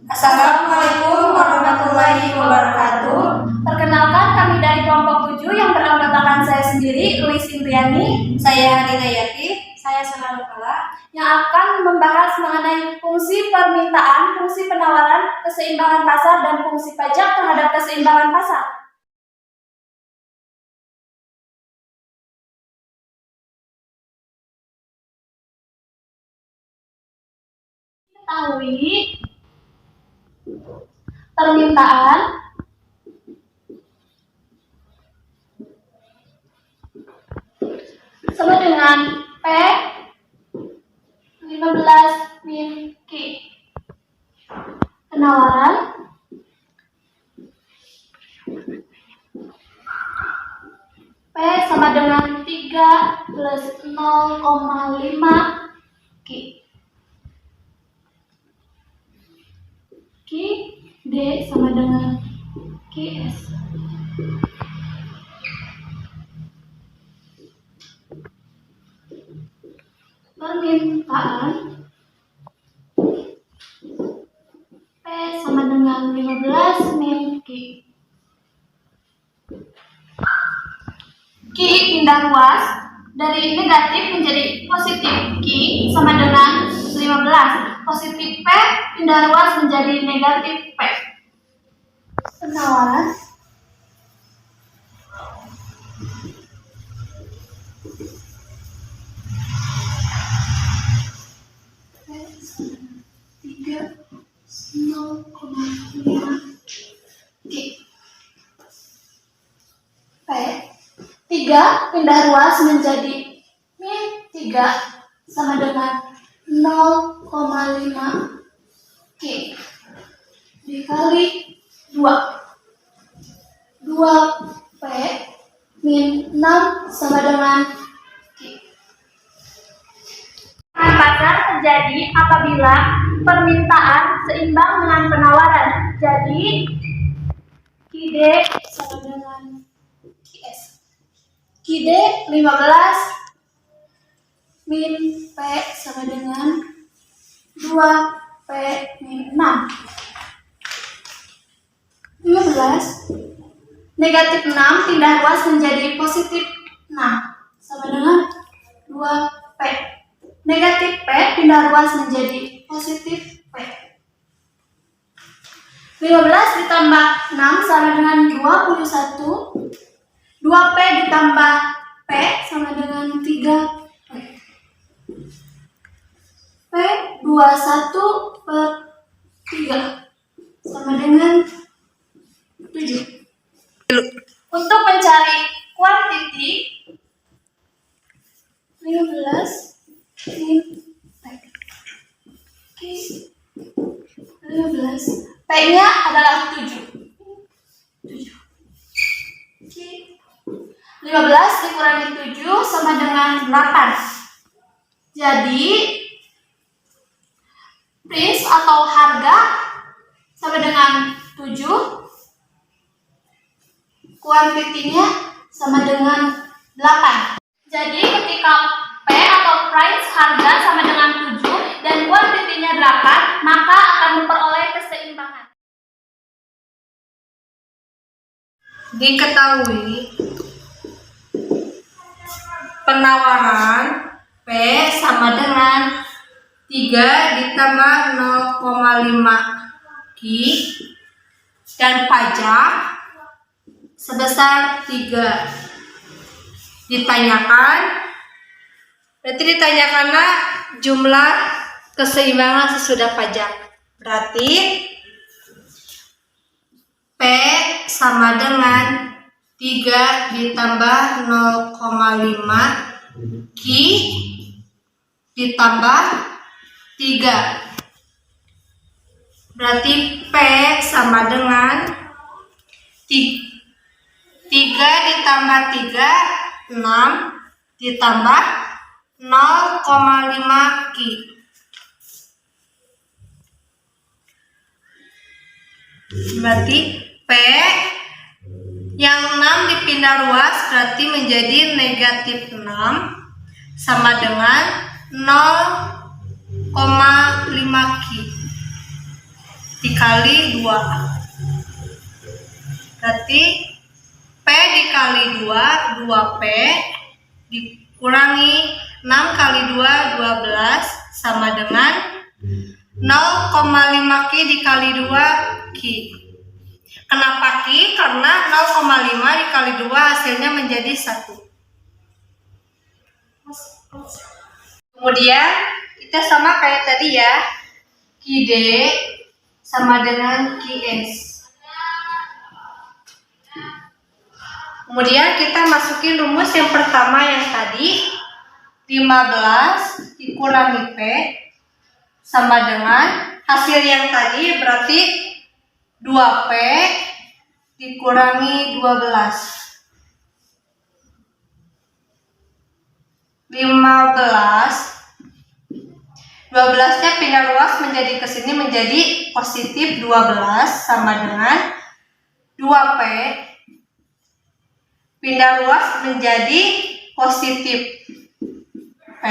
Assalamualaikum warahmatullahi wabarakatuh. Perkenalkan, kami dari kelompok 7 yang beranggotakan saya sendiri, Luis Indriani, Saya Hadina Yati, saya Sonal Kala, yang akan membahas mengenai fungsi permintaan, fungsi penawaran, keseimbangan pasar, dan fungsi pajak terhadap keseimbangan pasar. Ketahui permintaan sama dengan P 15 min Q. Penawaran P sama dengan 3 plus 0,5 Q. Q D sama dengan QS. Permintaan P sama dengan 15 min Q. Q pindah ruas dari negatif menjadi positif. Q sama dengan 15. Positif P pindah ruas menjadi negatif P. Penawaran P 3 0,5 Q. P 3 pindah ruas menjadi min 3 sama dengan 0,5 Q dikali 2 P min 6 sama dengan Q. Pasar terjadi apabila permintaan seimbang dengan penawaran. Jadi QD sama dengan QS. QD 15 min P sama dengan 2 P min 6. 15 negatif 6 pindah ruas menjadi positif 6 sama dengan 2 P. Negatif P pindah ruas menjadi positif P. 15 ditambah 6 sama dengan 21. 2P ditambah P sama dengan 3P. P 21 per 3 sama dengan 7. Untuk mencari kuantiti 15 min P. 15 P-nya adalah 7. 15 dikurangi 7 sama dengan 8. Jadi price atau harga sama dengan 7. Kuantitinya sama dengan 8. Jadi ketika P atau price harga sama dengan 7 dan kuantitinya 8, maka akan memperoleh keseimbangan. diketahui penawaran P sama dengan 3 ditambah 0,5 Q dan pajak sebesar 3. Ditanyakannya jumlah keseimbangan sesudah pajak. Berarti P sama dengan 3 ditambah 0,5 Q ditambah 3. Berarti P sama dengan 3 ditambah 3, 6 ditambah 0,5 Q. Berarti P yang 6 dipindah ruas berarti menjadi negatif 6 sama dengan 0,5 Q. dikali 2. Berarti P dikali 2, 2P dikurangi 6 kali 2, 12 sama dengan 0,5Q dikali 2Q. Kenapa Q? Karena 0,5 dikali 2 hasilnya menjadi 1. Kemudian kita sama kayak tadi ya, QD sama dengan QS. Kemudian kita masukin rumus yang pertama yang tadi, 15 dikurangi P sama dengan hasil yang tadi berarti 2P dikurangi 12. 12-nya pindah ruas menjadi ke sini menjadi positif 12 sama dengan 2P pindah ruas menjadi positif P.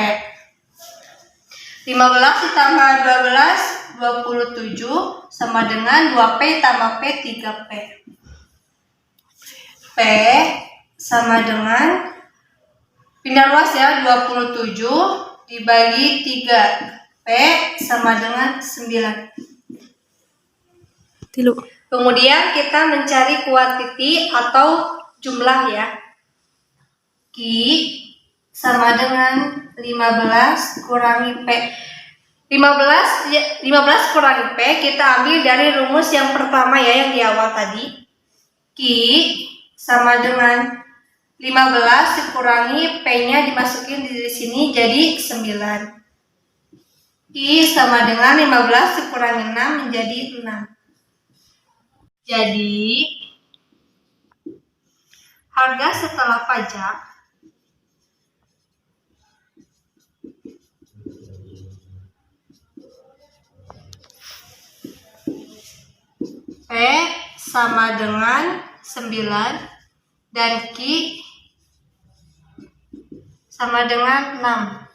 15 ditambah 12 27 sama dengan 2P tambah P 3P. P sama dengan pindah ruas ya, 27 dibagi 3, P sama dengan 9. Kemudian kita mencari kuantiti atau jumlah ya. Q sama dengan 15 kurangi P. 15 kurangi P kita ambil dari rumus yang pertama ya, yang di awal tadi. Q sama dengan 15 dikurangi P-nya dimasukin di sini jadi 9. I sama dengan 15 dikurangi 6 menjadi 6. Jadi harga setelah pajak P sama dengan 9 dan Q sama dengan 6.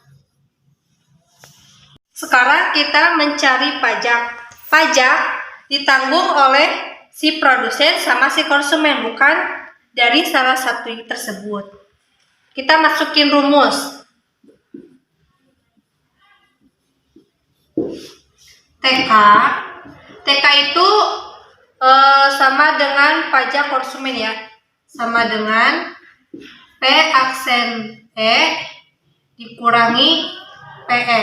Sekarang kita mencari pajak. Pajak ditanggung oleh si produsen sama si konsumen, bukan dari salah satu tersebut. Kita masukin rumus. TK itu sama dengan pajak konsumen ya. Sama dengan P aksen E dikurangi PE.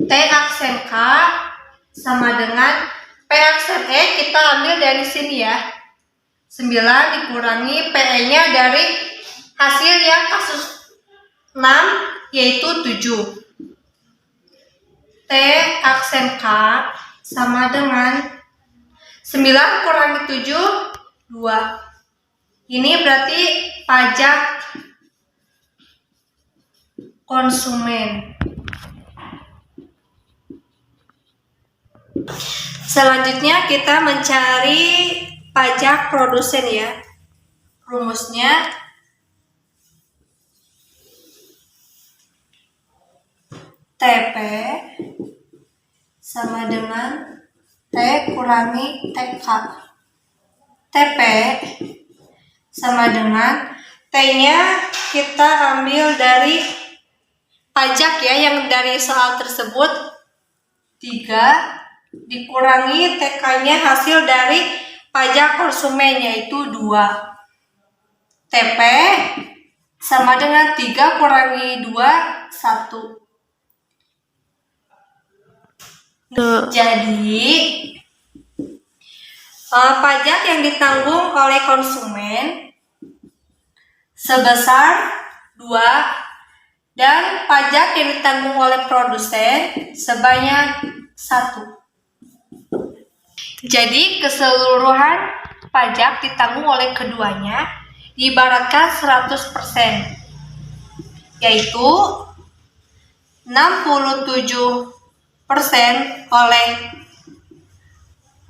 T aksen K sama dengan P aksen E kita ambil dari sini ya. 9 dikurangi PE-nya dari hasil yang kasus 6 yaitu 7. T aksen K sama dengan 9 kurangi 7, 2. Ini berarti pajak konsumen. Selanjutnya kita mencari pajak produsen ya. Rumusnya TP sama dengan T kurangi TK. TP sama dengan T-nya kita ambil dari pajak ya, yang dari soal tersebut 3 dikurangi TK-nya hasil dari pajak konsumen yaitu 2. TP sama dengan 3 kurangi 2, 1. Jadi pajak yang ditanggung oleh konsumen sebesar 2 dan pajak yang ditanggung oleh produsen sebanyak 1. Jadi keseluruhan pajak ditanggung oleh keduanya diibaratkan 100%, yaitu 67% oleh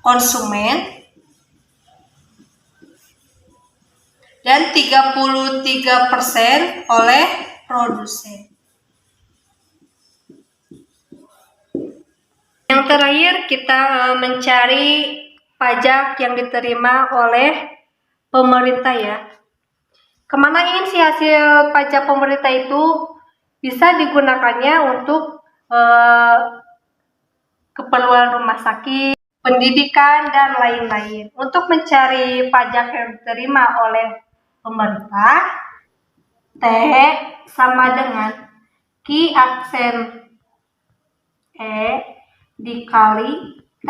konsumen dan 33% oleh produsen. Yang terakhir kita mencari pajak yang diterima oleh pemerintah ya. Kemana ingin sih hasil pajak pemerintah itu? Bisa digunakannya untuk keperluan rumah sakit, pendidikan, dan lain-lain. Untuk mencari pajak yang diterima oleh pemerintah, T sama dengan Q aksen E dikali T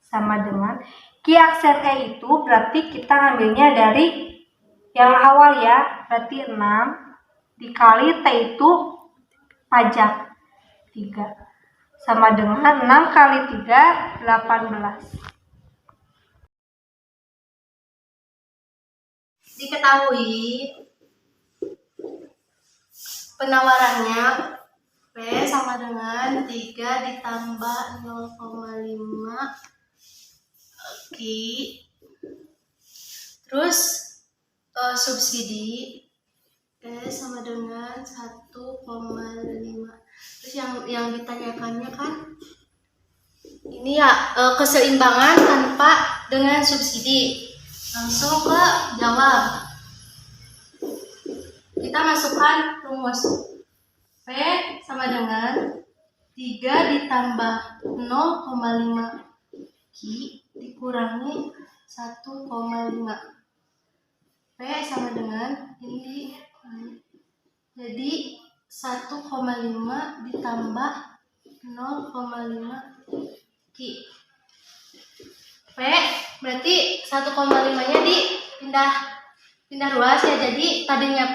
sama dengan Q aksen E itu berarti kita ngambilnya dari yang awal ya, berarti 6 dikali T itu pajak 3 sama dengan 6 kali 3 18. Diketahui penawarannya P sama dengan 3 ditambah 0,5 Q, terus subsidi P sama dengan 1,5. Terus yang ditanyakannya kan ini ya keseimbangan tanpa dengan subsidi. Langsung ke jawab. Kita masukkan rumus P sama dengan 3 ditambah 0,5 Q dikurangi 1,5. P sama dengan ini, jadi 1,5 ditambah 0,5 Q. P berarti 1,5-nya pindah ruas ya, jadi tadinya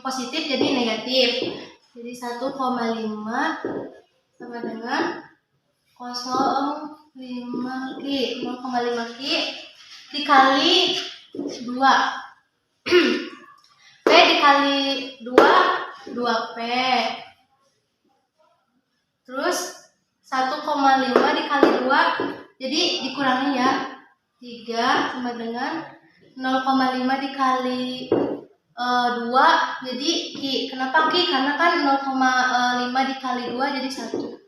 positif jadi negatif. Jadi 1,5 sama dengan 0,5 Q. 0,5 Q dikali 2. P dikali 2 2P. Terus 1,5 dikali 2 jadi dikurangi ya, 3 sama dengan 0,5 dikali 2 jadi Q. Kenapa Q? Karena kan 0,5 dikali 2 jadi 1.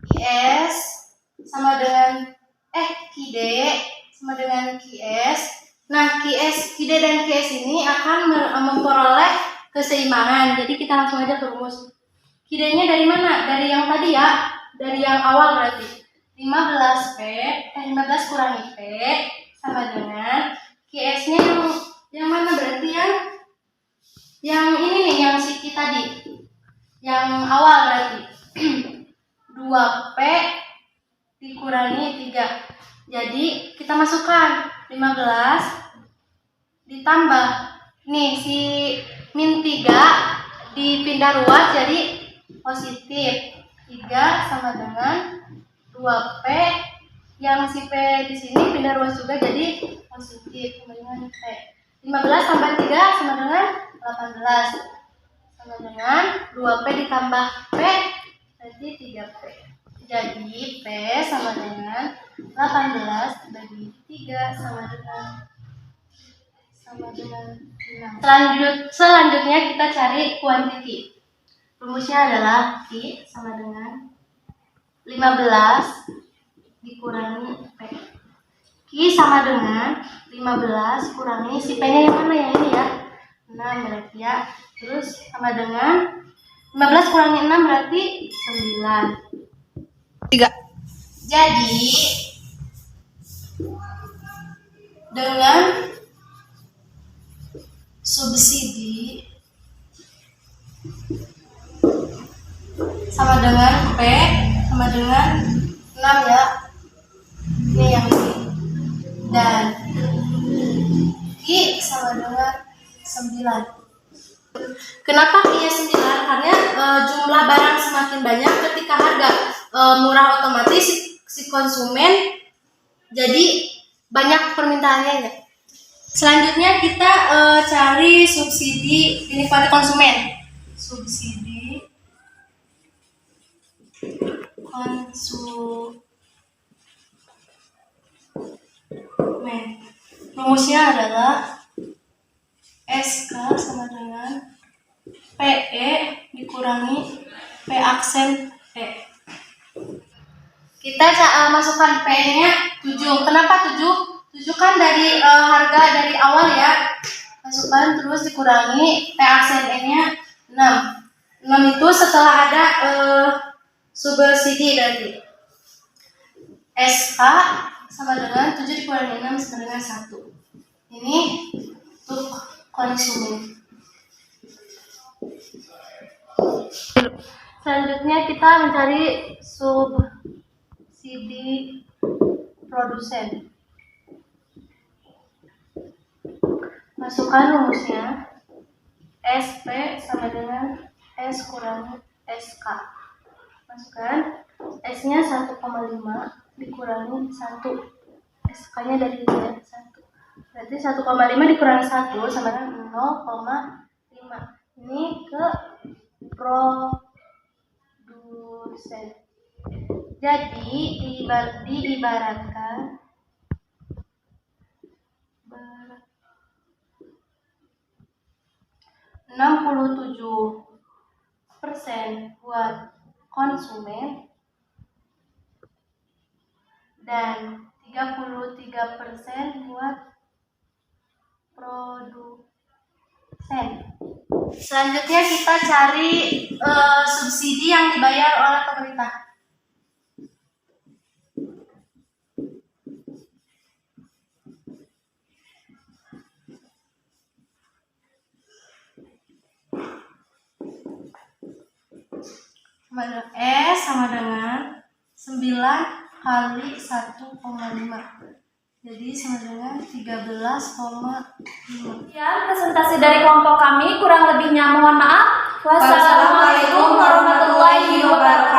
QS sama dengan QD sama dengan QS. Nah, QD dan QS ini akan memperoleh keseimbangan. Jadi kita langsung aja ke rumus. QD-nya dari mana? Dari yang tadi ya, dari yang awal berarti 15 kurangi P sama dengan QS-nya yang mana, berarti yang ini nih, yang si Q tadi, yang awal berarti 2P dikurangi 3. Jadi kita masukkan 15 ditambah nih si min 3 dipindah ruas jadi positif 3 sama dengan 2P, yang si P di sini pindah ruas juga jadi positif sama dengan P. 15 tambah 3 sama dengan 18 sama dengan 2P ditambah P berarti 3P. Jadi P sama dengan 18 bagi 3 sama dengan 6. Selanjutnya kita cari kuantiti. Rumusnya adalah Q sama dengan 15 dikurangi P. Q sama dengan 15 kurangi si P-nya yang mana, yang ini ya, 6 berarti ya. Terus sama dengan 15 kurangi 6 berarti 9. 3. Jadi dengan subsidi sama dengan P sama dengan 6 ya, ini yang ini, dan Q sama dengan 9. Kenapa Q-nya 9? Karena jumlah barang semakin banyak, ketika harga murah otomatis si konsumen jadi banyak permintaannya ya. Selanjutnya kita cari subsidi ini pada konsumen. Subsidi konsumen. Rumusnya adalah SK sama dengan PE dikurangi P aksen E. Kita masukkan P-nya 7. Kenapa 7? 7 kan dari harga dari awal ya. Masukkan terus dikurangi P aksen N-nya 6. 6 itu setelah ada subsidi dari SK sama dengan 7 dikurangi 6 sama dengan 1. Ini untuk konsumen. Selanjutnya kita mencari subsidi produsen. Masukkan rumusnya. SP sama dengan S kurangi SK. Masukkan S-nya 1,5 dikurangi 1. SK-nya dari 1. Berarti 1,5 dikurangi 1 sama dengan 0,5. Ini ke produsen. Jadi diibaratkan 67% buat konsumen dan 33% buat produsen. Selanjutnya kita cari subsidi yang dibayar oleh pemerintah. S sama dengan 9 kali 1,5. Jadi sama dengan 13,5. Sekian presentasi dari kelompok kami, kurang lebihnya mohon maaf. Wassalamualaikum warahmatullahi wabarakatuh.